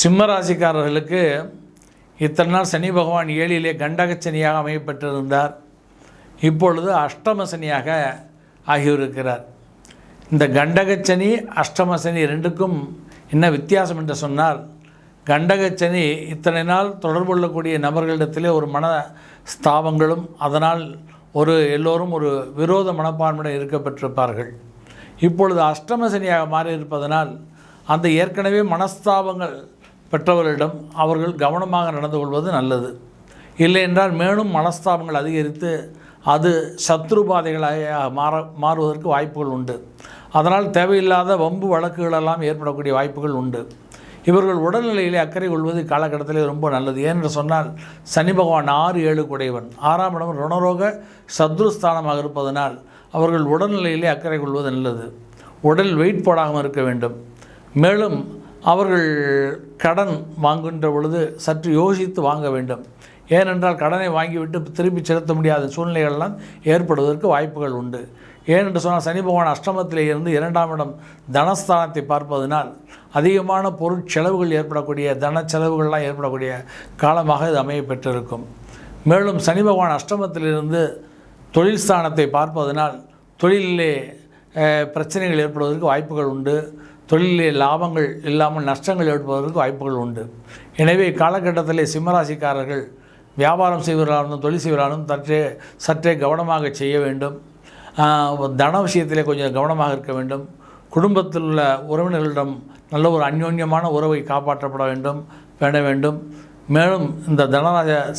சிம்மராசிக்காரர்களுக்கு இத்தனை நாள் சனி பகவான் 7லே கண்டகச்சனியாக அமையப்பட்டிருந்தார். இப்பொழுது அஷ்டம சனியாக ஆகியிருக்கிறார். இந்த கண்டகச்சனி அஷ்டமசனி ரெண்டுக்கும் என்ன வித்தியாசம் என்று சொன்னால், கண்டகச்சனி இத்தனை நாள் தொடர்பு கொள்ளக்கூடிய நபர்களிடத்திலே ஒரு மன ஸ்தாபங்களும் அதனால் எல்லோரும் ஒரு விரோத மனப்பான்மையுடன் இருக்கப்பட்டிருப்பார்கள். இப்பொழுது அஷ்டமசனியாக மாறியிருப்பதனால் அந்த ஏற்கனவே மனஸ்தாபங்கள் பெற்றவர்களிடம் அவர்கள் கவனமாக நடந்து கொள்வது நல்லது. இல்லை என்றால் மேலும் மனஸ்தாபங்கள் அதிகரித்து அது சத்ருபாதைகளாக மாறுவதற்கு வாய்ப்புகள் உண்டு. அதனால் தேவையில்லாத வம்பு வழக்குகளெல்லாம் ஏற்படக்கூடிய வாய்ப்புகள் உண்டு. இவர்கள் உடல்நிலையிலே அக்கறை கொள்வது காலகட்டத்திலே ரொம்ப நல்லது. ஏனென்று சொன்னால் சனி பகவான் 6-7 குடையவன், 6ஆம் இடம் ருணரோக சத்ருஸ்தானமாக இருப்பதனால் அவர்கள் உடல்நிலையிலே அக்கறை கொள்வது நல்லது. உடல் வெயிட் போடாமல் இருக்க வேண்டும். மேலும் அவர்கள் கடன் வாங்குகின்ற பொழுது சற்று யோசித்து வாங்க வேண்டும். ஏனென்றால் கடனை வாங்கிவிட்டு திருப்பி செலுத்த முடியாத சூழ்நிலைகள்லாம் ஏற்படுவதற்கு வாய்ப்புகள் உண்டு. ஏனென்று சொன்னால் சனி பகவான் அஷ்டமத்திலே இருந்து 2ஆம் இடம் தனஸ்தானத்தை பார்ப்பதனால் அதிகமான பொருட்செலவுகள் ஏற்படக்கூடிய செலவுகள்லாம் ஏற்படக்கூடிய காலமாக இது அமைய பெற்றிருக்கும். மேலும் சனி பகவான் அஷ்டமத்திலிருந்து தொழில் ஸ்தானத்தை பார்ப்பதனால் தொழிலிலே பிரச்சனைகள் ஏற்படுவதற்கு வாய்ப்புகள் உண்டு. தொழிலே லாபங்கள் இல்லாமல் நஷ்டங்கள் ஏற்படுவதற்கு வாய்ப்புகள் உண்டு. எனவே காலகட்டத்திலே சிம்மராசிக்காரர்கள் வியாபாரம் செய்வர்களாலும் தொழில் செய்வர்களாலும் சற்றே கவனமாக செய்ய வேண்டும். தன விஷயத்திலே கொஞ்சம் கவனமாக இருக்க வேண்டும். குடும்பத்தில் உள்ள உறவினர்களிடம் நல்ல ஒரு அந்யோன்யமான உறவை காப்பாற்றப்பட வேண்டும். மேலும் இந்த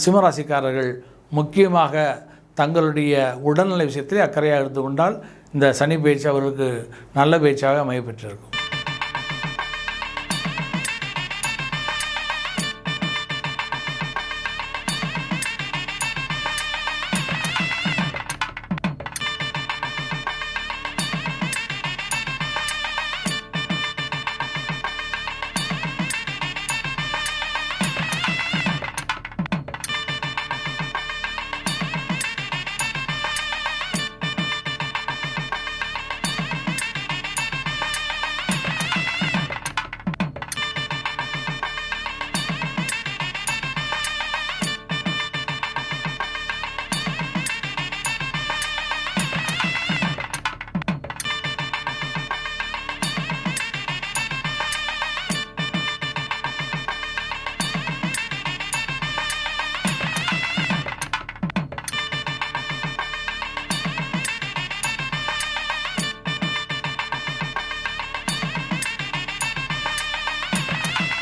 சிம்மராசிக்காரர்கள் முக்கியமாக தங்களுடைய உடல்நல விஷயத்திலே அக்கறையாக எடுத்துக்கொண்டால் இந்த சனி பயிற்சி அவர்களுக்கு நல்ல பயிற்சியாக அமையப்பெற்றிருக்கும்.